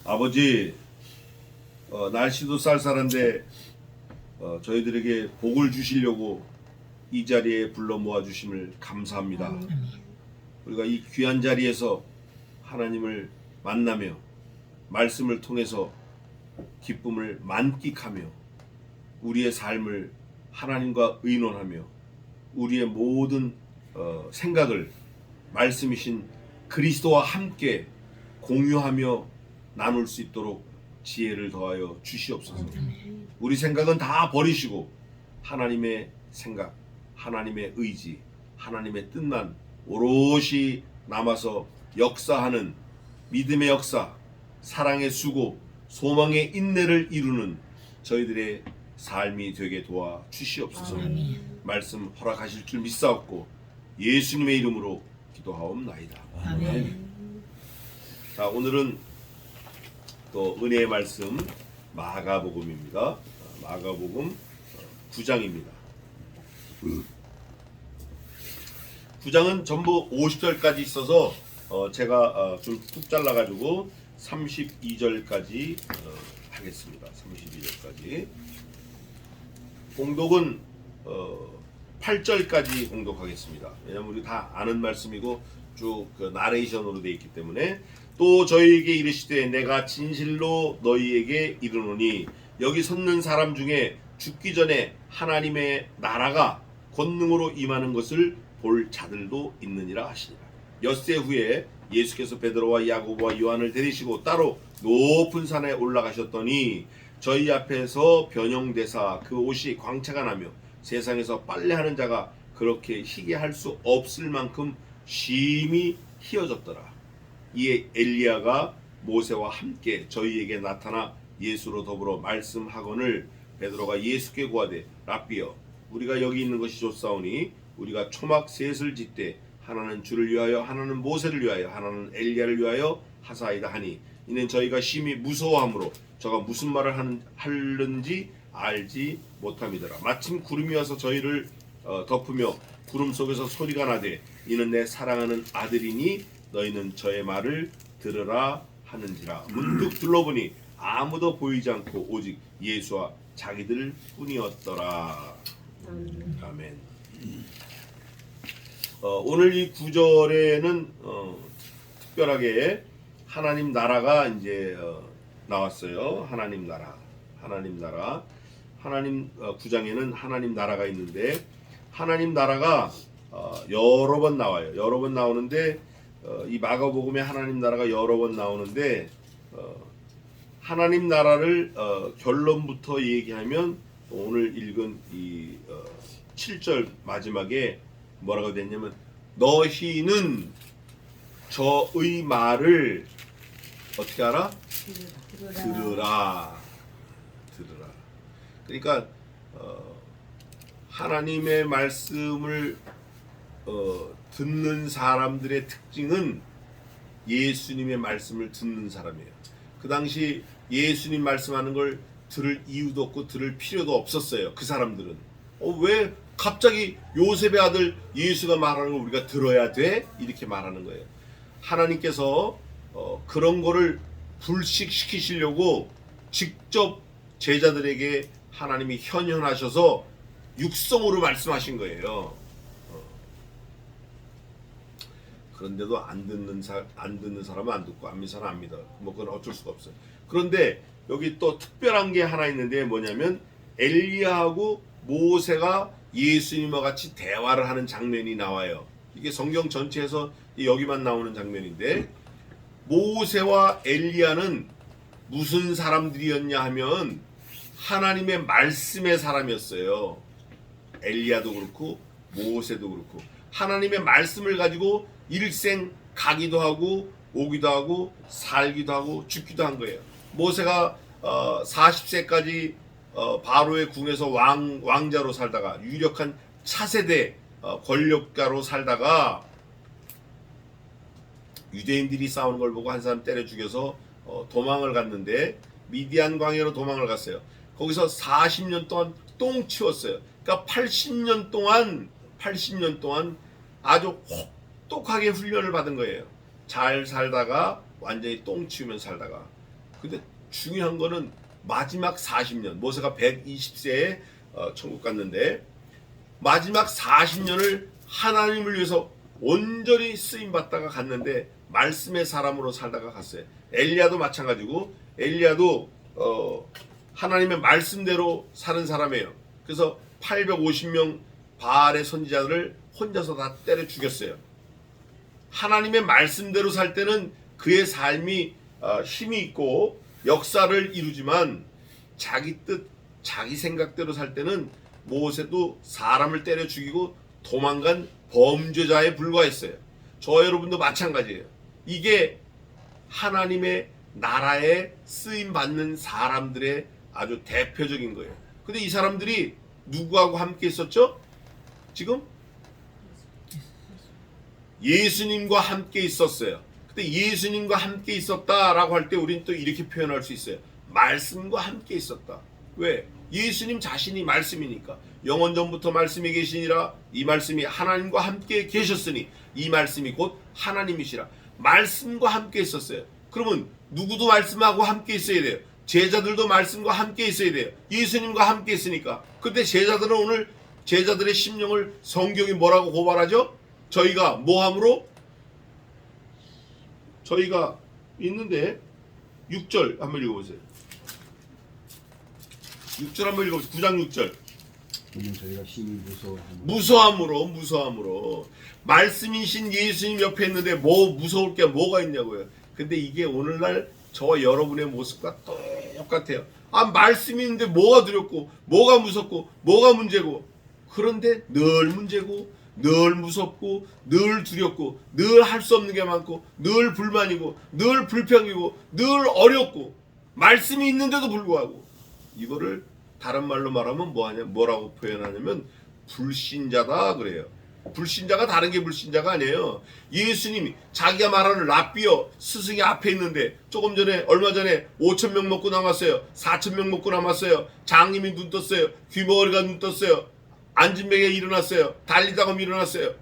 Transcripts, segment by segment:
아버지, 날씨도 쌀쌀한데 저희들에게 복을 주시려고 이 자리에 불러 모아 주심을 감사합니다. 우리가 이 귀한 자리에서 하나님을 만나며 말씀을 통해서 기쁨을 만끽하며 우리의 삶을 하나님과 의논하며 우리의 모든 생각을 말씀이신 그리스도와 함께 공유하며 나눌 수 있도록 지혜를 더하여 주시옵소서. 우리 생각은 다 버리시고 하나님의 생각, 하나님의 의지, 하나님의 뜻만 오롯이 남아서 역사하는 믿음의 역사, 사랑의 수고, 소망의 인내를 이루는 저희들의 삶이 되게 도와 주시옵소서. 말씀 허락하실 줄 믿사옵고 예수님의 이름으로 기도하옵나이다. 아멘. 자, 오늘은 또 은혜의 말씀 마가복음입니다. 마가복음 9장입니다. 9장은 전부 50절까지 있어서 제가 좀 툭 잘라가지고 32절까지 하겠습니다. 32절까지. 공독은 8절까지 공독하겠습니다. 왜냐하면 우리 다 아는 말씀이고 쭉 그 나레이션으로 되어 있기 때문에. 또 저희에게 이르시되 내가 진실로 너희에게 이르노니 여기 섰는 사람 중에 죽기 전에 하나님의 나라가 권능으로 임하는 것을 볼 자들도 있느니라 하시니라. 엿새 후에 예수께서 베드로와 야고보와 요한을 데리시고 따로 높은 산에 올라가셨더니 저희 앞에서 변형되사 그 옷이 광채가 나며 세상에서 빨래하는 자가 그렇게 희게 할 수 없을 만큼 심히 희어졌더라. 이에 엘리야가 모세와 함께 저희에게 나타나 예수로 더불어 말씀하거늘 베드로가 예수께 구하되 랍비여 우리가 여기 있는 것이 좋사오니 우리가 초막 셋을 짓되 하나는 주를 위하여 하나는 모세를 위하여 하나는 엘리야를 위하여 하사이다 하니 이는 저희가 심히 무서워하므로 저가 무슨 말을 하는지 알지 못함이더라. 마침 구름이 와서 저희를 덮으며 구름 속에서 소리가 나되 이는 내 사랑하는 아들이니 너희는 저의 말을 들으라 하는지라. 문득 둘러보니 아무도 보이지 않고 오직 예수와 자기들 뿐이었더라. 아멘. 오늘 이 구절에는 특별하게 하나님 나라가 이제 나왔어요. 하나님 나라. 하나님 9장에는 하나님 나라가 있는데 하나님 나라가 여러 번 나와요. 여러 번 나오는데 이 마가복음에 하나님 나라가 여러 번 나오는데 하나님 나라를 결론부터 얘기하면 오늘 읽은 이 7절 마지막에 뭐라고 됐냐면 너희는 저의 말을 어떻게 알아? 들으라. 그러니까 하나님의 말씀을 듣는 사람들의 특징은 예수님의 말씀을 듣는 사람이에요. 그 당시 예수님 말씀하는 걸 들을 이유도 없고 들을 필요도 없었어요. 그 사람들은 왜 갑자기 요셉의 아들 예수가 말하는 걸 우리가 들어야 돼? 이렇게 말하는 거예요. 하나님께서 그런 거를 불식시키시려고 직접 제자들에게 하나님이 현현하셔서 육성으로 말씀하신 거예요. 그런데도 안 듣는 사람은 안 듣고 안 믿는 사람은 안 믿어요. 뭐 그건 어쩔 수가 없어요. 그런데 여기 또 특별한 게 하나 있는데 뭐냐면 엘리야하고 모세가 예수님과 같이 대화를 하는 장면이 나와요. 이게 성경 전체에서 여기만 나오는 장면인데 모세와 엘리야는 무슨 사람들이었냐 하면 하나님의 말씀의 사람이었어요. 엘리야도 그렇고 모세도 그렇고 하나님의 말씀을 가지고 일생 가기도 하고 오기도 하고 살기도 하고 죽기도 한 거예요. 모세가 40세까지 바로의 궁에서 왕자로 살다가 유력한 차세대 권력가로 살다가 유대인들이 싸우는 걸 보고 한 사람 때려 죽여서 도망을 갔는데 미디안 광야로 도망을 갔어요. 거기서 40년 동안 똥 치웠어요. 그러니까 80년 동안 아주 혹독하게 훈련을 받은 거예요. 잘 살다가 완전히 똥 치우면 살다가 근데 중요한 거는 마지막 40년, 모세가 120세에 천국 갔는데 마지막 40년을 하나님을 위해서 온전히 쓰임 받다가 갔는데 말씀의 사람으로 살다가 갔어요. 엘리야도 마찬가지고, 엘리야도 하나님의 말씀대로 사는 사람이에요. 그래서 850명 바알의 선지자들을 혼자서 다 때려 죽였어요. 하나님의 말씀대로 살 때는 그의 삶이 힘이 있고 역사를 이루지만 자기 뜻, 자기 생각대로 살 때는 모세도 사람을 때려 죽이고 도망간 범죄자에 불과했어요. 저 여러분도 마찬가지예요. 이게 하나님의 나라에 쓰임 받는 사람들의 아주 대표적인 거예요. 근데 이 사람들이 누구하고 함께 있었죠? 지금 예수님과 함께 있었어요. 근데 예수님과 함께 있었다라고 할 때 우리는 또 이렇게 표현할 수 있어요. 말씀과 함께 있었다. 왜? 예수님 자신이 말씀이니까. 영원전부터 말씀이 계시니라. 이 말씀이 하나님과 함께 계셨으니 이 말씀이 곧 하나님이시라. 말씀과 함께 있었어요. 그러면 누구도 말씀하고 함께 있어야 돼요. 제자들도 말씀과 함께 있어야 돼요. 예수님과 함께 있으니까. 근데 제자들은 오늘 제자들의 심령을 성경이 뭐라고 고발하죠? 저희가 뭐함으로? 저희가 있는데 6절 한번 읽어보세요. 6절 한번 읽어보세요. 9장 6절. 저희가 심히 무서함으로 말씀이신 예수님 옆에 있는데 뭐 무서울 게 뭐가 있냐고요. 근데 이게 오늘날 저와 여러분의 모습과 똑같아요. 말씀이 있는데 뭐가 두렵고 뭐가 무섭고 뭐가 문제고, 그런데 늘 문제고 늘 무섭고 늘 두렵고 늘 할 수 없는 게 많고 늘 불만이고 늘 불평이고 늘 어렵고 말씀이 있는데도 불구하고 이거를 다른 말로 말하면 뭐라고 표현하냐면 불신자다 그래요. 불신자가 다른 게 불신자가 아니에요. 예수님이 자기가 말하는 랍비어 스승이 앞에 있는데 조금 전에 얼마 전에 5,000명 먹고 남았어요. 4,000명 먹고 남았어요. 장님이 눈 떴어요. 귀머거리가 눈 떴어요. 앉은 뱅에 일어났어요. 달리다가 일어났어요.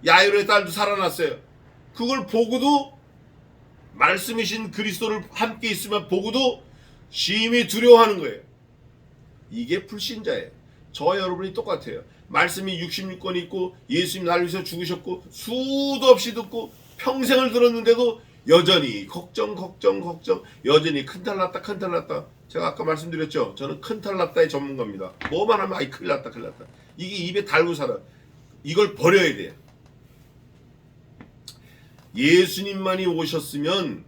야이로의 딸도 살아났어요. 그걸 보고도 말씀이신 그리스도를 함께 있으면 보고도 심히 두려워하는 거예요. 이게 불신자예요. 저와 여러분이 똑같아요. 말씀이 66권이 있고 예수님 나를 위해서 죽으셨고 수도 없이 듣고 평생을 들었는데도 여전히 걱정 여전히 큰탈 났다. 제가 아까 말씀드렸죠. 저는 큰탈 났다의 전문가입니다. 뭐만 하면 아이 큰일 났다. 이게 입에 달고 살아. 이걸 버려야 돼요. 예수님만이 오셨으면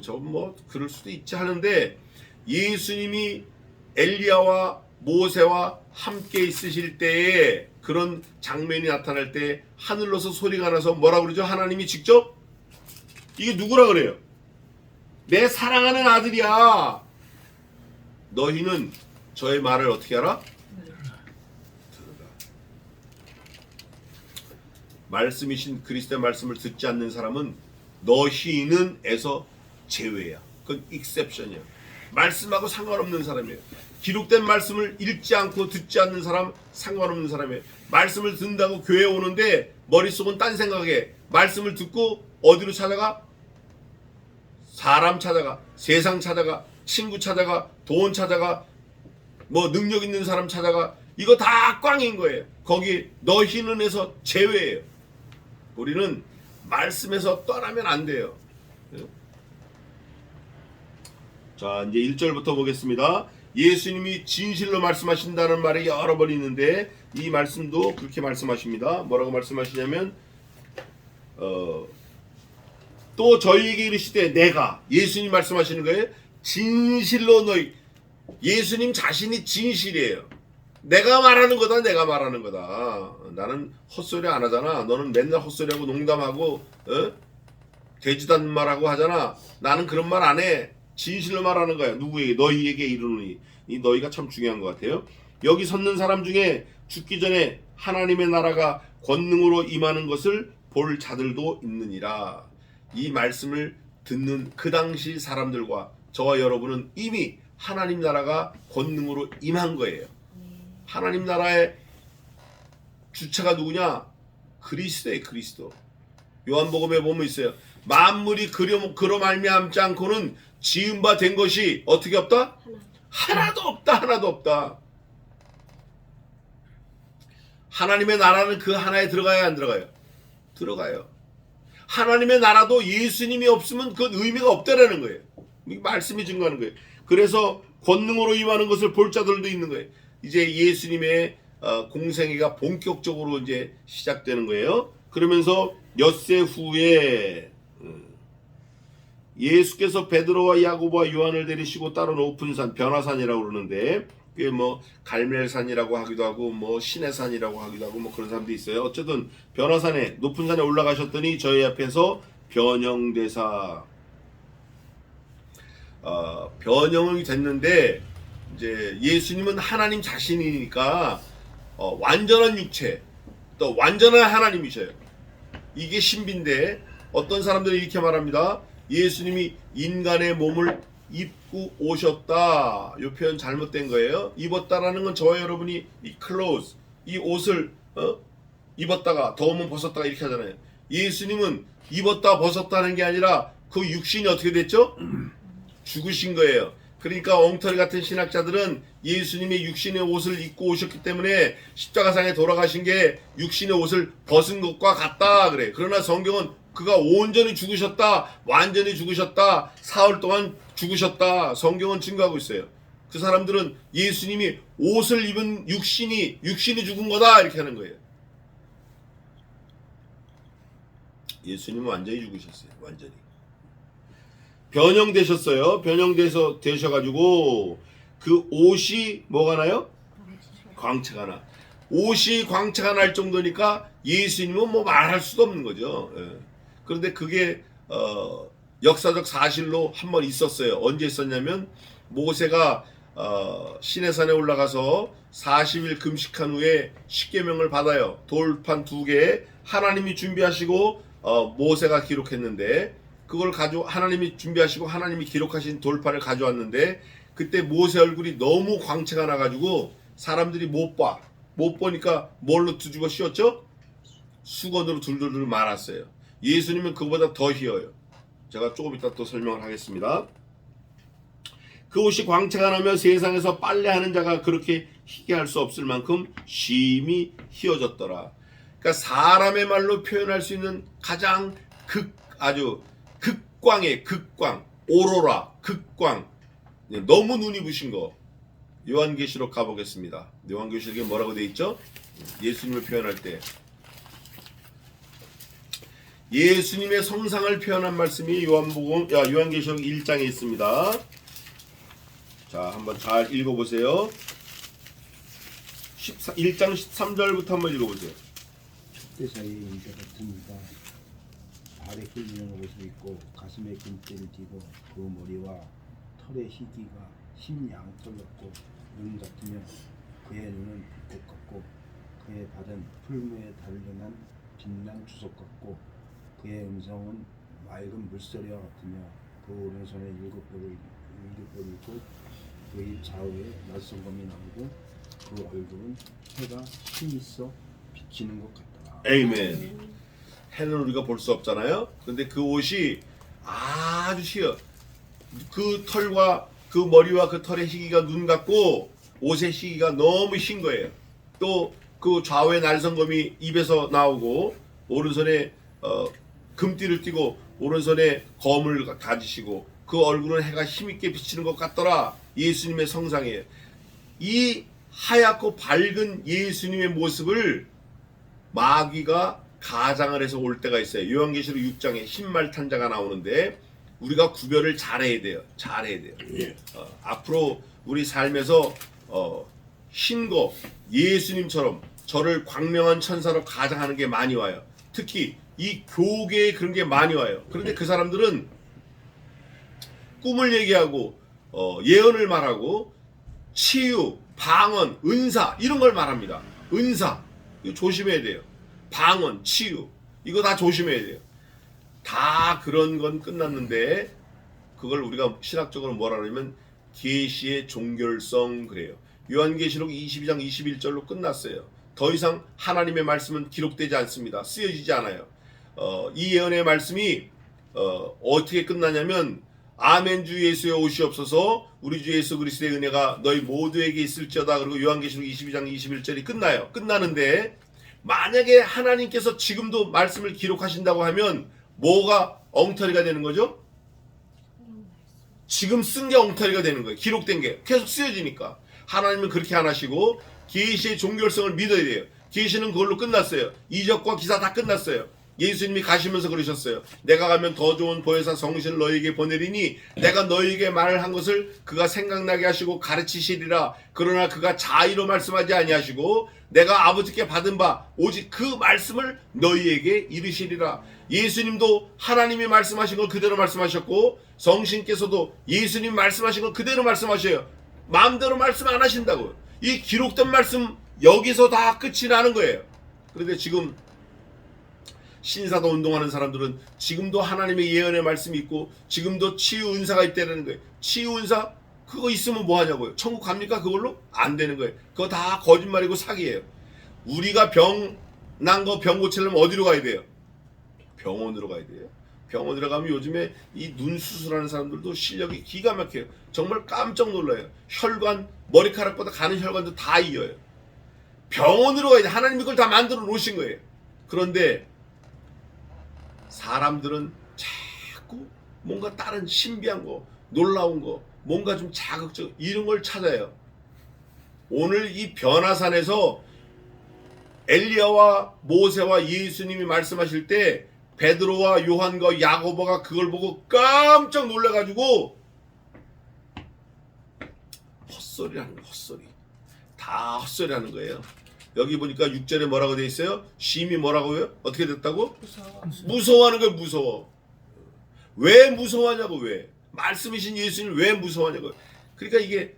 저 뭐 그럴 수도 있지 하는데, 예수님이 엘리야와 모세와 함께 있으실 때에 그런 장면이 나타날 때 하늘로서 소리가 나서 뭐라고 그러죠? 하나님이 직접 이게 누구라 그래요? 내 사랑하는 아들이야. 너희는 저의 말을 어떻게 하라? 들으라. 말씀이신 그리스도의 말씀을 듣지 않는 사람은 너희는 에서 제외야. 그건 익셉션이야. 말씀하고 상관없는 사람이에요. 기록된 말씀을 읽지 않고 듣지 않는 사람 상관없는 사람이에요. 말씀을 듣는다고 교회에 오는데 머릿속은 딴 생각에, 말씀을 듣고 어디로 찾아가? 사람 찾아가, 세상 찾아가, 친구 찾아가, 돈 찾아가, 뭐 능력 있는 사람 찾아가. 이거 다 꽝인 거예요. 거기 너희는 에서 제외예요. 우리는 말씀에서 떠나면 안 돼요. 자, 이제 1절부터 보겠습니다. 예수님이 진실로 말씀하신다는 말이 여러 번 있는데 이 말씀도 그렇게 말씀하십니다. 뭐라고 말씀하시냐면 또 저희에게 이르시되 내가, 예수님 말씀하시는 거예요. 진실로 너희, 예수님 자신이 진실이에요. 내가 말하는 거다. 나는 헛소리 안 하잖아. 너는 맨날 헛소리하고 농담하고 되지도 않는 말하고 하잖아. 나는 그런 말 안 해. 진실로 말하는 거야. 누구에게? 너희에게 이르노니. 이 너희가 참 중요한 것 같아요. 여기 섰는 사람 중에 죽기 전에 하나님의 나라가 권능으로 임하는 것을 볼 자들도 있느니라. 이 말씀을 듣는 그 당시 사람들과 저와 여러분은 이미 하나님 나라가 권능으로 임한 거예요. 하나님 나라의 주체가 누구냐? 그리스도예요. 그리스도. 요한복음에 보면 있어요. 만물이 그로 말미암지 않고는 지은 바 된 것이 어떻게 없다? 하나도 없다. 하나도 없다. 하나님의 나라는 그 하나에 들어가야 안 들어가요? 들어가요. 하나님의 나라도 예수님이 없으면 그건 의미가 없다라는 거예요. 말씀이 증거하는 거예요. 그래서 권능으로 임하는 것을 볼 자들도 있는 거예요. 이제 예수님의 공생애가 본격적으로 이제 시작되는 거예요. 그러면서 엿새 후에 예수께서 베드로와 야고보와 요한을 데리시고 따로 높은 산 변화산이라고 그러는데 그게 뭐 갈멜산이라고 하기도 하고 뭐 시내산이라고 하기도 하고 뭐 그런 사람도 있어요. 어쨌든 변화산에 높은 산에 올라가셨더니 저희 앞에서 변형되사 변형이 됐는데 이제 예수님은 하나님 자신이니까 완전한 육체 또 완전한 하나님이셔요. 이게 신비인데 어떤 사람들이 이렇게 말합니다. 예수님이 인간의 몸을 입고 오셨다. 이 표현 잘못된 거예요. 입었다라는 건 저와 여러분이 이 clothes, 이 옷을 입었다가 더우면 벗었다가 이렇게 하잖아요. 예수님은 입었다 벗었다는 게 아니라 그 육신이 어떻게 됐죠? 죽으신 거예요. 그러니까 엉터리 같은 신학자들은 예수님이 육신의 옷을 입고 오셨기 때문에 십자가상에 돌아가신 게 육신의 옷을 벗은 것과 같다 그래. 그러나 성경은 그가 온전히 죽으셨다, 완전히 죽으셨다, 사흘 동안 죽으셨다. 성경은 증거하고 있어요. 그 사람들은 예수님이 옷을 입은 육신이 죽은 거다 이렇게 하는 거예요. 예수님은 완전히 죽으셨어요. 완전히. 변형되셨어요. 되셔가지고 그 옷이 뭐가 나요? 광채가 나. 옷이 광채가 날 정도니까 예수님은 뭐 말할 수도 없는 거죠. 예. 그런데 그게 역사적 사실로 한번 있었어요. 언제 있었냐면 모세가 시내산에 올라가서 40일 금식한 후에 십계명을 받아요. 돌판 2개 하나님이 준비하시고 모세가 기록했는데 그걸 하나님이 준비하시고 하나님이 기록하신 돌판을 가져왔는데 그때 모세 얼굴이 너무 광채가 나가지고 사람들이 못 보니까 뭘로 뒤집어 씌웠죠? 수건으로 둘둘둘 말았어요. 예수님은 그보다 더 희어요. 제가 조금 이따 또 설명을 하겠습니다. 그 옷이 광채가 나면 세상에서 빨래하는 자가 그렇게 희게 할 수 없을 만큼 심히 희어졌더라. 그러니까 사람의 말로 표현할 수 있는 가장 아주 극광의 극광, 오로라, 극광, 너무 눈이 부신 거. 요한계시록 가보겠습니다. 요한계시록에 뭐라고 돼 있죠? 예수님을 표현할 때 예수님의 성상을 표현한 말씀이 요한계시록 1장에 있습니다. 자, 한번 잘 읽어보세요. 1장 13절부터 한번 읽어보세요. 촛대 사이에 인자 같은 이가 발에 끌리는 옷을 입고 가슴에 금띠를 띠고 그 머리와 털의 희기가 심양털같고 눈 같으며 그의 눈은 불꽃 같고 그의 발은 풀무에 달려난 빛난 주석 같고 그의 음성은 맑은 물소리와 같으며 그 오른손에 7뿔이 있고 그 입 좌우에 낯선검이 나오고 그 얼굴은 해가 힘있어 비치는 것 같더라. 에이멘. 해는 우리가 볼 수 없잖아요. 근데 그 옷이 아주 희어. 그 털과 그 머리와 그 털의 희기가 눈 같고 옷의 희기가 너무 흰 거예요. 또 그 좌우에 날성검이 입에서 나오고 오른손에 금띠를 띠고 오른손에 검을 가지시고 그 얼굴은 해가 힘있게 비치는 것 같더라. 예수님의 성상이에요. 이 하얗고 밝은 예수님의 모습을 마귀가 가장을 해서 올 때가 있어요. 요한계시록 6장에 흰말 탄자가 나오는데 우리가 구별을 잘해야 돼요. 예. 앞으로 우리 삶에서 흰 거 예수님처럼 저를 광명한 천사로 가장하는 게 많이 와요. 특히 이 교계에 그런 게 많이 와요. 그런데 그 사람들은 꿈을 얘기하고 예언을 말하고 치유, 방언, 은사 이런 걸 말합니다. 은사 이거 조심해야 돼요. 방언, 치유 이거 다 조심해야 돼요. 다 그런 건 끝났는데 그걸 우리가 신학적으로 뭐라 그러냐면 계시의 종결성 그래요. 요한계시록 22장 21절로 끝났어요. 더 이상 하나님의 말씀은 기록되지 않습니다. 쓰여지지 않아요. 이 예언의 말씀이 어떻게 끝나냐면 아멘 주 예수여 오시옵소서. 우리 주 예수 그리스도의 은혜가 너희 모두에게 있을지어다. 그리고 요한계시록 22장 21절이 끝나요. 끝나는데 만약에 하나님께서 지금도 말씀을 기록하신다고 하면 뭐가 엉터리가 되는 거죠? 지금 쓴 게 엉터리가 되는 거예요. 기록된 게 계속 쓰여지니까. 하나님은 그렇게 안 하시고 계시의 종결성을 믿어야 돼요. 계시는 그걸로 끝났어요. 이적과 기사 다 끝났어요. 예수님이 가시면서 그러셨어요. 내가 가면 더 좋은 보혜사 성신을 너희에게 보내리니 내가 너희에게 말을 한 것을 그가 생각나게 하시고 가르치시리라. 그러나 그가 자의로 말씀하지 아니하시고 내가 아버지께 받은 바 오직 그 말씀을 너희에게 이르시리라. 예수님도 하나님이 말씀하신 걸 그대로 말씀하셨고 성신께서도 예수님 말씀하신 걸 그대로 말씀하셔요. 마음대로 말씀 안 하신다고요. 이 기록된 말씀 여기서 다 끝이 나는 거예요. 그런데 지금 신사도 운동하는 사람들은 지금도 하나님의 예언의 말씀이 있고 지금도 치유 은사가 있다는 거예요. 치유 은사 그거 있으면 뭐 하냐고요. 천국 갑니까? 그걸로? 안 되는 거예요. 그거 다 거짓말이고 사기예요. 우리가 병 난 거 병 고치려면 어디로 가야 돼요? 병원으로 가야 돼요. 병원으로 가면 요즘에 이 눈 수술하는 사람들도 실력이 기가 막혀요. 정말 깜짝 놀라요. 혈관, 머리카락보다 가는 혈관도 다 이어요. 병원으로 가야 돼. 하나님이 그걸 다 만들어 놓으신 거예요. 그런데 사람들은 자꾸 뭔가 다른 신비한 거, 놀라운 거, 뭔가 좀 자극적 이런 걸 찾아요. 오늘 이 변화산에서 엘리야와 모세와 예수님이 말씀하실 때 베드로와 요한과 야고보가 그걸 보고 깜짝 놀라가지고 헛소리라는 거예요. 헛소리. 다 헛소리라는 거예요. 여기 보니까 6절에 뭐라고 돼 있어요? 심히 뭐라고요? 어떻게 됐다고? 무서워하는 거예요. 무서워. 왜 무서워하냐고. 왜? 말씀이신 예수님 왜 무서워하냐고. 그러니까 이게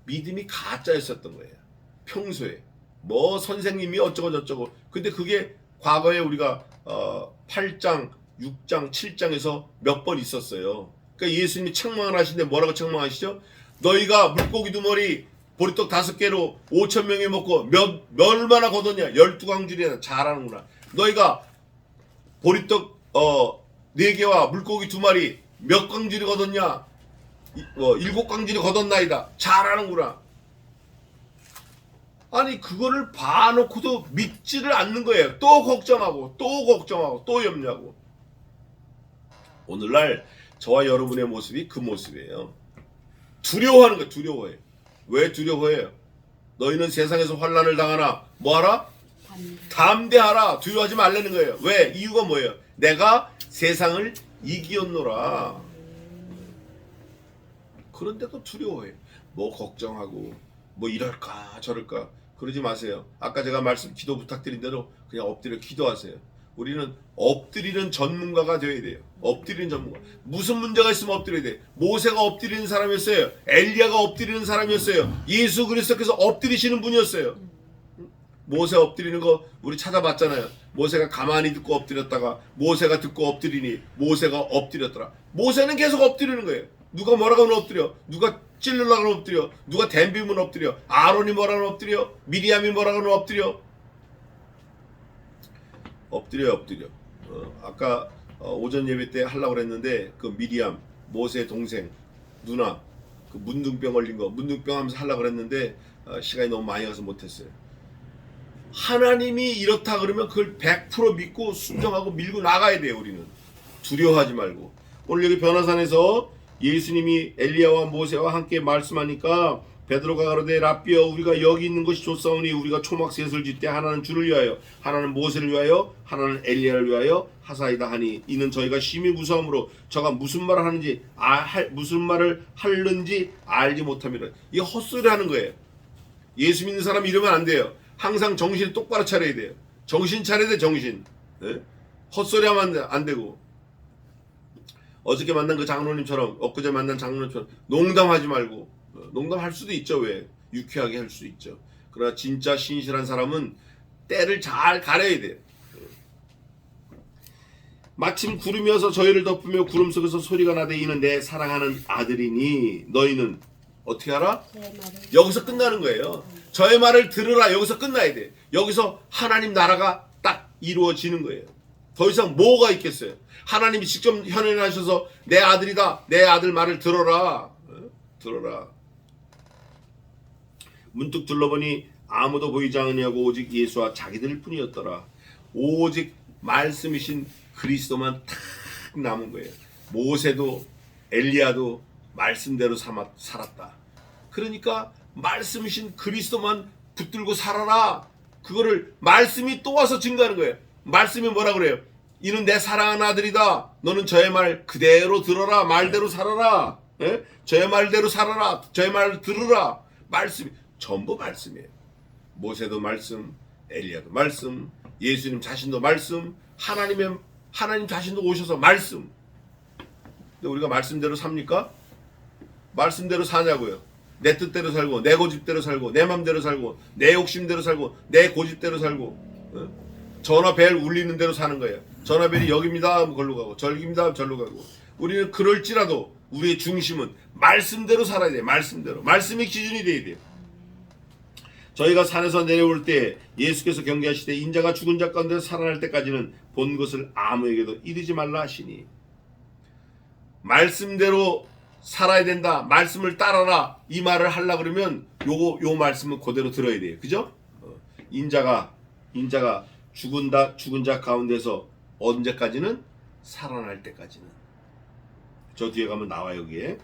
믿음이 가짜였었던 거예요. 평소에 뭐 선생님이 어쩌고 저쩌고. 근데 그게 과거에 우리가 8장, 6장, 7장에서 몇 번 있었어요. 그러니까 예수님이 책망을 하시는데 뭐라고 책망하시죠? 너희가 물고기 2마리 보리떡 5개로 5,000명이 먹고 얼마나 거뒀냐? 12광줄이나 잘하는구나. 너희가 보리떡 4개와 물고기 2마리 몇 광줄이 거뒀냐? 7광줄이 거뒀나이다. 잘하는구나. 아니 그거를 봐놓고도 믿지를 않는 거예요. 또 걱정하고 또 염려하고. 오늘날 저와 여러분의 모습이 그 모습이에요. 두려워하는 거예요. 두려워해. 왜 두려워해요? 너희는 세상에서 환난을 당하나 뭐하라? 담대하라. 두려워하지 말라는 거예요. 왜? 이유가 뭐예요? 내가 세상을 이기었노라. 그런데도 두려워해요. 뭐 걱정하고 뭐 이럴까 저럴까 그러지 마세요. 아까 제가 기도 부탁드린 대로 그냥 엎드려 기도하세요. 우리는 엎드리는 전문가가 되어야 돼요. 엎드리는 전문가. 무슨 문제가 있으면 엎드려야 돼. 모세가 엎드리는 사람이었어요. 엘리야가 엎드리는 사람이었어요. 예수 그리스도께서 엎드리시는 분이었어요. 모세 엎드리는 거 우리 찾아봤잖아요. 모세가 가만히 듣고 엎드렸다가 모세가 듣고 엎드리니 모세가 엎드렸더라. 모세는 계속 엎드리는 거예요. 누가 뭐라고 하면 엎드려. 누가 찔르려고 하면 엎드려. 누가 댐비면 엎드려. 아론이 뭐라고 하면 엎드려. 미리암이 뭐라고 하면 엎드려. 엎드려. 아까 오전 예배 때 하려고 그랬는데 그 미리암 모세 동생 누나 그 문둥병 걸린 거 문둥병 하면서 하려고 그랬는데 시간이 너무 많이 가서 못했어요. 하나님이 이렇다 그러면 그걸 100% 믿고 순종하고 밀고 나가야 돼요. 우리는 두려워하지 말고. 오늘 여기 변화산에서 예수님이 엘리야와 모세와 함께 말씀하니까 베드로가 가로되 라삐여 우리가 여기 있는 것이 좋사오니 우리가 초막셋을 짓되 하나는 주를 위하여 하나는 모세를 위하여 하나는 엘리야를 위하여 하사이다 하니 이는 저희가 심히 무서움으로 저가 무슨 말을 하는지 무슨 말을 하는지 알지 못함이라. 이게 헛소리 하는 거예요. 예수 믿는 사람 이러면 안 돼요. 항상 정신 똑바로 차려야 돼요. 정신 차려야 돼. 정신. 네? 헛소리 하면 안 되고. 어저께 만난 그 장로님처럼 엊그제 만난 장로님처럼 농담하지 말고. 농담할 수도 있죠. 왜? 유쾌하게 할 수 있죠. 그러나 진짜 신실한 사람은 때를 잘 가려야 돼요. 마침 구름이 어서 저희를 덮으며 구름 속에서 소리가 나되 이는 내 사랑하는 아들이니 너희는 어떻게 하라? 여기서 끝나는 거예요. 저의 말을 들으라. 여기서 끝나야 돼. 여기서 하나님 나라가 딱 이루어지는 거예요. 더 이상 뭐가 있겠어요? 하나님이 직접 현현하셔서 내 아들이다, 내 아들 말을 들어라, 들어라. 문득 둘러보니 아무도 보이지 않으냐고 오직 예수와 자기들 뿐이었더라. 오직 말씀이신 그리스도만 탁 남은 거예요. 모세도 엘리야도 말씀대로 살았다. 그러니까 말씀이신 그리스도만 붙들고 살아라. 그거를 말씀이 또 와서 증거하는 거예요. 말씀이 뭐라 그래요? 이는 내 사랑하는 아들이다. 너는 저의 말 그대로 들어라. 말대로 살아라. 예? 저의 말대로 살아라. 저의 말을 들으라. 말씀이 전부 말씀이에요. 모세도 말씀, 엘리야도 말씀, 예수님 자신도 말씀, 하나님 자신도 오셔서 말씀. 근데 우리가 말씀대로 삽니까? 말씀대로 사냐고요. 내 뜻대로 살고, 내 고집대로 살고, 내 맘대로 살고, 내 욕심대로 살고, 내 고집대로 살고, 전화벨 울리는 대로 사는 거예요. 전화벨이 여기입니다 하면 걸로 가고, 저기입니다 하면 절로 가고. 우리는 그럴지라도 우리의 중심은 말씀대로 살아야 돼요. 말씀대로. 말씀이 기준이 돼야 돼요. 저희가 산에서 내려올 때 예수께서 경계하시되 인자가 죽은 자 가운데 살아날 때까지는 본 것을 아무에게도 이르지 말라 하시니, 말씀대로 살아야 된다. 말씀을 따라라. 이 말을 하려고 그러면 요 말씀은 그대로 들어야 돼요. 그죠? 인자가 죽은 자 가운데서 언제까지는? 살아날 때까지는. 저 뒤에 가면 나와요. 여기에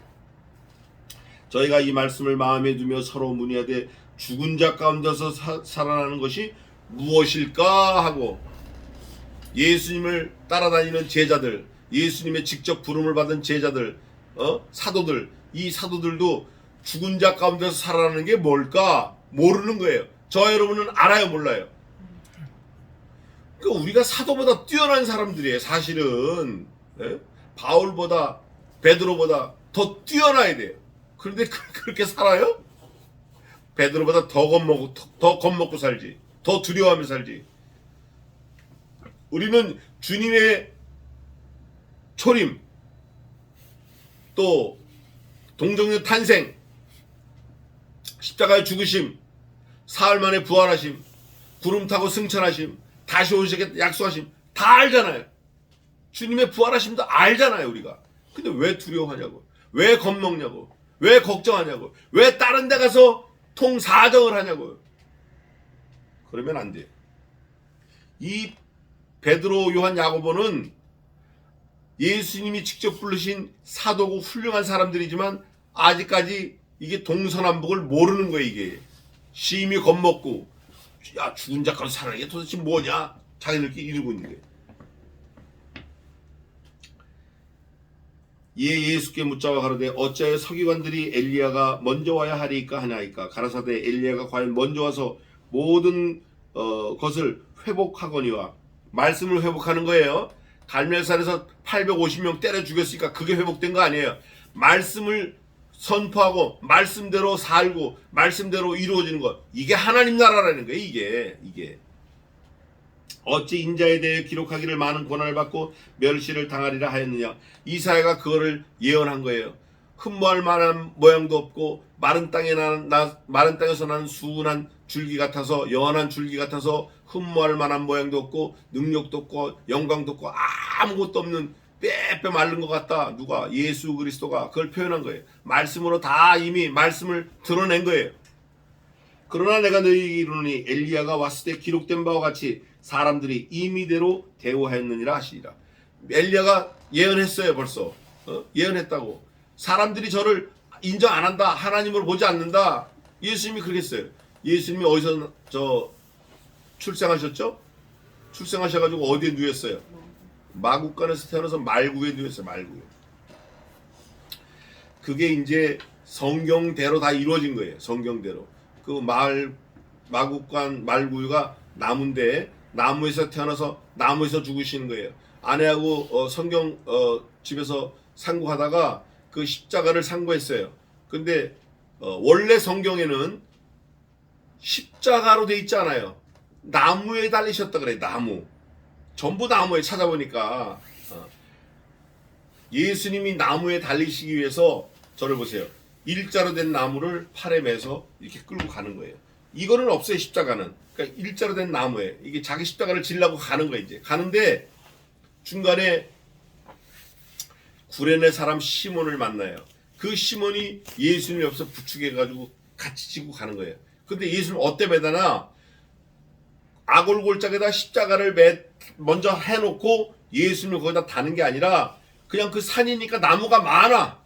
저희가 이 말씀을 마음에 두며 서로 문의하되 죽은 자 가운데서 살아나는 것이 무엇일까 하고, 예수님을 따라다니는 제자들, 예수님의 직접 부름을 받은 제자들, 사도들, 이 사도들도 죽은 자 가운데서 살아나는 게 뭘까 모르는 거예요. 저 여러분은 알아요, 몰라요? 그러니까 우리가 사도보다 뛰어난 사람들이에요. 사실은 바울보다, 베드로보다 더 뛰어나야 돼요. 그런데 그렇게 살아요? 베드로보다 더 겁먹고 살지, 더 두려워하며 살지. 우리는 주님의 초림, 또 동정녀 탄생, 십자가의 죽으심, 사흘 만에 부활하심, 구름 타고 승천하심, 다시 오시겠다 약속하심 다 알잖아요. 주님의 부활하심도 알잖아요, 우리가. 근데 왜 두려워하냐고, 왜 겁먹냐고, 왜 걱정하냐고, 왜 다른 데 가서 통사정을 하냐고요. 그러면 안 돼요. 이 베드로, 요한, 야고보는 예수님이 직접 부르신 사도고 훌륭한 사람들이지만 아직까지 이게 동서남북을 모르는 거예요. 이게 심히 겁먹고, 야, 죽은 자 가운데 살아나는 게 도대체 뭐냐, 자기들끼리 이러고 있는 거예요. 예수께 묻자와 가로되 어찌하여 서기관들이 엘리야가 먼저 와야 하리이까 하나이까. 가라사대 엘리야가 과연 먼저 와서 모든 것을 회복하거니와. 말씀을 회복하는 거예요. 갈멜산에서 850명 때려 죽였으니까 그게 회복된 거 아니에요. 말씀을 선포하고 말씀대로 살고 말씀대로 이루어지는 것, 이게 하나님 나라라는 거예요. 이게 어찌 인자에 대해 기록하기를 많은 고난을 받고 멸시를 당하리라 하였느냐. 이사야가 그거를 예언한 거예요. 흠모할 만한 모양도 없고 마른 땅에서 나는 순한 줄기 같아서, 연한 줄기 같아서 흠모할 만한 모양도 없고 능력도 없고 영광도 없고 아무것도 없는 빼빼 마른 것 같다. 누가? 예수 그리스도가 그걸 표현한 거예요. 말씀으로 다 이미 말씀을 드러낸 거예요. 그러나 내가 너희에게 이르노니 엘리야가 왔을 때 기록된 바와 같이 사람들이 임의대로 대우하였느니라 하시니라. 엘리야가 예언했어요. 벌써 예언했다고. 사람들이 저를 인정 안 한다, 하나님으로 보지 않는다. 예수님이 그러겠어요. 예수님이 어디서 출생하셨죠? 출생하셔가지고 어디에 누웠어요? 마국간에서 태어나서 말구에 누웠어요. 말구에. 그게 이제 성경대로 다 이루어진 거예요. 성경대로. 그 마국간 말구가 나무인데 나무에서 태어나서 나무에서 죽으시는 거예요. 아내하고 집에서 상고하다가 그 십자가를 상고했어요. 근데 원래 성경에는 십자가로 돼 있지 않아요. 나무에 달리셨다 그래요. 나무. 전부 나무에 찾아보니까 예수님이 나무에 달리시기 위해서 저를 보세요. 일자로 된 나무를 팔에 매서 이렇게 끌고 가는 거예요. 이거는 없어요. 십자가는. 그러니까 일자로 된 나무에 이게 자기 십자가를 지려고 가는 거예요. 이제 가는데 중간에 구레네 사람 시몬을 만나요. 그 시몬이 예수님이 옆에서 부축해가지고 같이 지고 가는 거예요. 근데 예수님 어때 매다나 아골골짝에다 십자가를 먼저 해놓고 예수님을 거기다 다는 게 아니라 그냥 그 산이니까 나무가 많아.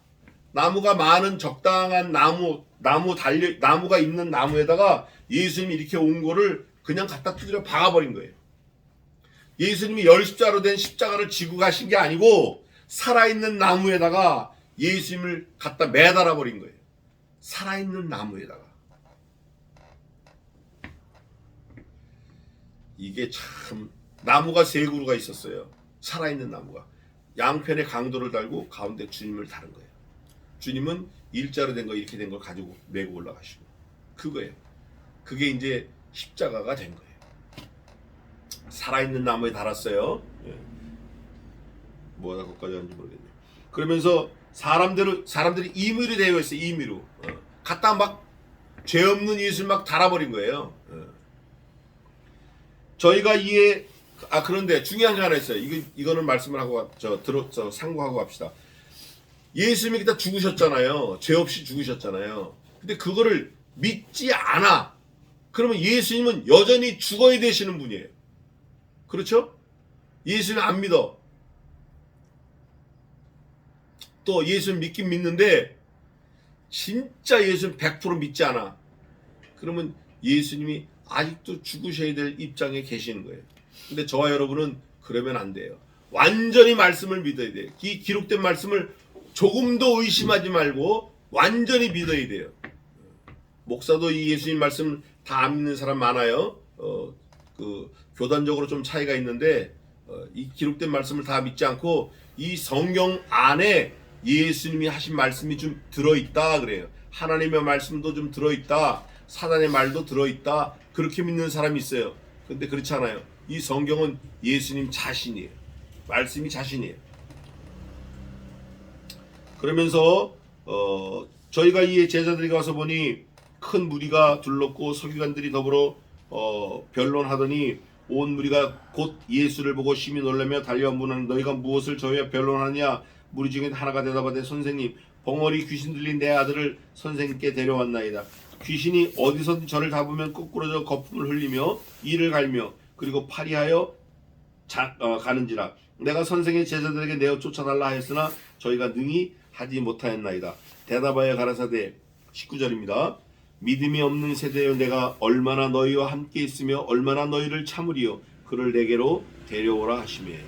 나무가 많은 적당한 나무가 있는 나무에다가 예수님이 이렇게 온 거를 그냥 갖다 두드려 박아버린 거예요. 예수님이 열십자로 된 십자가를 지고 가신 게 아니고 살아있는 나무에다가 예수님을 갖다 매달아 버린 거예요. 살아있는 나무에다가. 이게 참 나무가 세 그루가 있었어요. 살아있는 나무가 양편에 강도를 달고 가운데 주님을 다른 거예요. 주님은 일자로 된 거 이렇게 된 걸 가지고 메고 올라가시고 그거예요. 그게 이제 십자가가 된 거예요. 살아있는 나무에 달았어요. 예. 뭐가 거기까지 하는지 모르겠네요. 그러면서 사람들이 임의로 되어 있어요. 임의로 갖다 막 죄 없는 예수를 막 달아버린 거예요. 저희가 그런데 중요한 게 하나 있어요. 이거는 말씀을 하고 상고하고 갑시다. 예수님이 그때 죽으셨잖아요. 죄 없이 죽으셨잖아요. 근데 그거를 믿지 않아. 그러면 예수님은 여전히 죽어야 되시는 분이에요. 그렇죠? 예수님 안 믿어. 또 예수님 믿긴 믿는데 진짜 예수님 100% 믿지 않아. 그러면 예수님이 아직도 죽으셔야 될 입장에 계시는 거예요. 근데 저와 여러분은 그러면 안 돼요. 완전히 말씀을 믿어야 돼요. 이 기록된 말씀을 조금도 의심하지 말고 완전히 믿어야 돼요. 목사도 이 예수님 말씀 다 안 믿는 사람 많아요. 교단적으로 좀 차이가 있는데 이 기록된 말씀을 다 믿지 않고 이 성경 안에 예수님이 하신 말씀이 좀 들어있다 그래요. 하나님의 말씀도 좀 들어있다. 사단의 말도 들어있다. 그렇게 믿는 사람이 있어요. 근데 그렇지 않아요. 이 성경은 예수님 자신이에요. 말씀이 자신이에요. 그러면서 저희가 이 제자들이 가서 보니 큰 무리가 둘렀고 서기관들이 더불어 변론하더니 온 무리가 곧 예수를 보고 심히 놀라며 달려 문하는 너희가 무엇을 저희와 변론하냐. 무리 중에 하나가 대답하되 선생님 벙어리 귀신 들린 내 아들을 선생님께 데려왔나이다. 귀신이 어디서든 저를 잡으면 거꾸러져 거품을 흘리며 이를 갈며 그리고 파리하여 가는지라. 내가 선생의 제자들에게 내어 쫓아달라 하였으나 저희가 능히 하지 못하였나이다. 대답하여 가라사대 19절입니다. 믿음이 없는 세대여 내가 얼마나 너희와 함께 있으며 얼마나 너희를 참으리요. 그를 내게로 데려오라 하시매.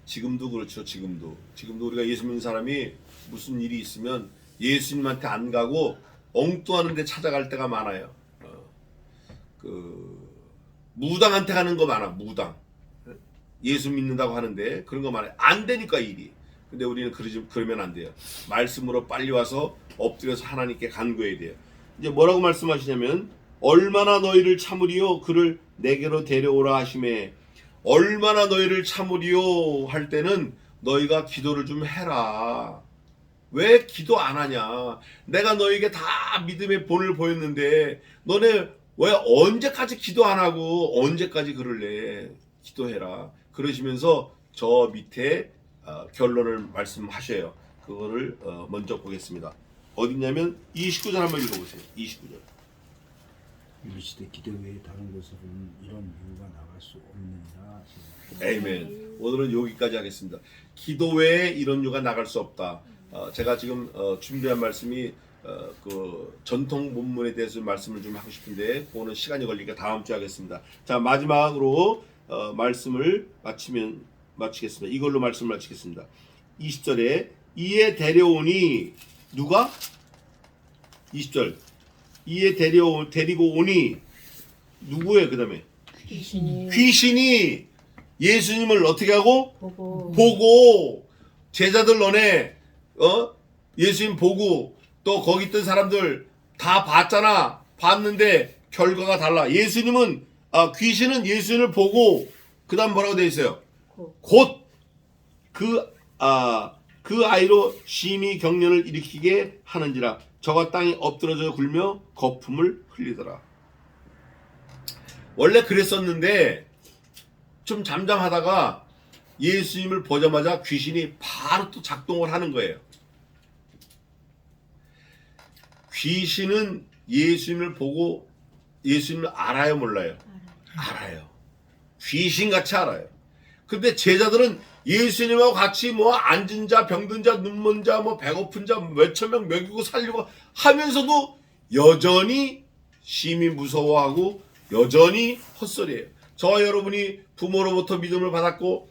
지금도 그렇죠. 지금도 우리가 예수 믿는 사람이 무슨 일이 있으면 예수님한테 안 가고 엉뚱한 데 찾아갈 때가 많아요. 무당한테 가는 거 많아. 무당 예수 믿는다고 하는데 그런 거 많아요. 안 되니까 일이. 근데 우리는 그러면 안 돼요. 말씀으로 빨리 와서 엎드려서 하나님께 간구해야 돼요. 이제 뭐라고 말씀하시냐면 얼마나 너희를 참으리요 그를 내게로 데려오라 하시매. 얼마나 너희를 참으리요 할 때는 너희가 기도를 좀 해라. 왜 기도 안 하냐. 내가 너에게 다 믿음의 본을 보였는데 너네 왜 언제까지 기도 안 하고 언제까지 그럴래. 기도해라. 그러시면서 저 밑에 결론을 말씀하셔요. 그거를 먼저 보겠습니다. 어디냐면 29절 한번 읽어보세요. 29절. 이르시되 기도 외에 다른 곳으로는 이런 이유가 나갈 수 없느니라. 아멘. 오늘은 여기까지 하겠습니다. 기도 외에 이런 이유가 나갈 수 없다. 제가 지금 준비한 말씀이 그 전통 본문에 대해서 말씀을 좀 하고 싶은데 그거는 시간이 걸리니까 다음 주에 하겠습니다. 자, 마지막으로 말씀을 마치겠습니다. 이걸로 말씀을 마치겠습니다. 20절에 이에 데려오니 누가? 20절 이에 데리고 오니 누구예요? 그 다음에 귀신이 예수님을 어떻게 하고? 보고 제자들 너네 예수님 보고 또 거기 있던 사람들 다 봤잖아. 봤는데 결과가 달라. 예수님은 귀신은 예수님을 보고 그 다음 뭐라고 되어 있어요? 곧 그 아이로 심히 경련을 일으키게 하는지라. 저가 땅에 엎드러져 굴며 거품을 흘리더라. 원래 그랬었는데 좀 잠잠하다가 예수님을 보자마자 귀신이 바로 또 작동을 하는 거예요. 귀신은 예수님을 보고 예수님을 알아요, 몰라요? 알아요. 귀신같이 알아요. 근데 제자들은 예수님하고 같이 뭐 앉은 자, 병든 자, 눈먼 자, 뭐 배고픈 자 몇천 명 먹이고 살리고 하면서도 여전히 심히 무서워하고 여전히 헛소리예요. 저와 여러분이 부모로부터 믿음을 받았고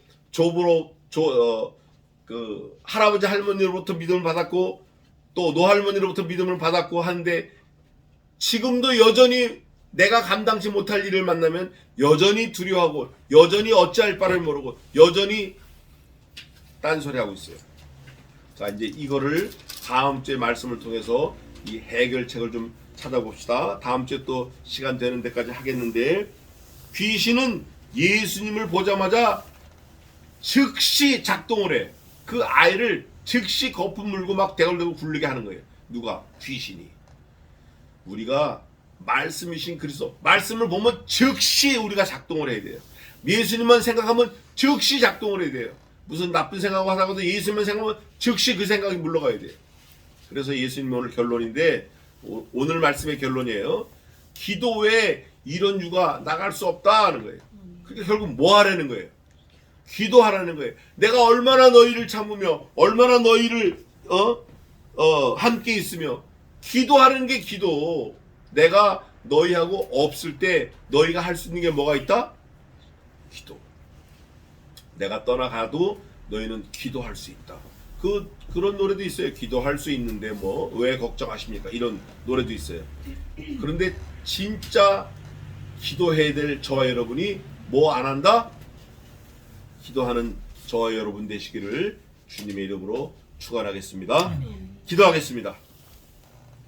할아버지 할머니로부터 믿음을 받았고 또 노할머니로부터 믿음을 받았고 하는데 지금도 여전히 내가 감당치 못할 일을 만나면 여전히 두려워하고 여전히 어찌할 바를 모르고 여전히 딴소리하고 있어요. 자, 이제 이거를 다음 주에 말씀을 통해서 이 해결책을 좀 찾아봅시다. 다음 주에 또 시간 되는 데까지 하겠는데, 귀신은 예수님을 보자마자 즉시 작동을 해. 그 아이를 즉시 거품 물고 막 대걸대고 굴르게 하는 거예요. 누가? 귀신이. 우리가 말씀이신 그리스도, 말씀을 보면 즉시 우리가 작동을 해야 돼요. 예수님만 생각하면 즉시 작동을 해야 돼요. 무슨 나쁜 생각을 하다가도 예수님만 생각하면 즉시 그 생각이 물러가야 돼요. 그래서 예수님 오늘 결론인데, 오늘 말씀의 결론이에요. 기도 외에 이런 유가 나갈 수 없다 하는 거예요. 그러니까 결국 뭐 하라는 거예요? 기도하라는 거예요. 내가 얼마나 너희를 참으며 얼마나 너희를 함께 있으며 기도하는 게 기도. 내가 너희하고 없을 때 너희가 할 수 있는 게 뭐가 있다? 기도. 내가 떠나가도 너희는 기도할 수 있다. 그런 노래도 있어요. 기도할 수 있는데 뭐 왜 걱정하십니까? 이런 노래도 있어요. 그런데 진짜 기도해야 될 저와 여러분이 뭐 안 한다? 기도하는 저와 여러분 되시기를 주님의 이름으로 축원하겠습니다. 기도하겠습니다.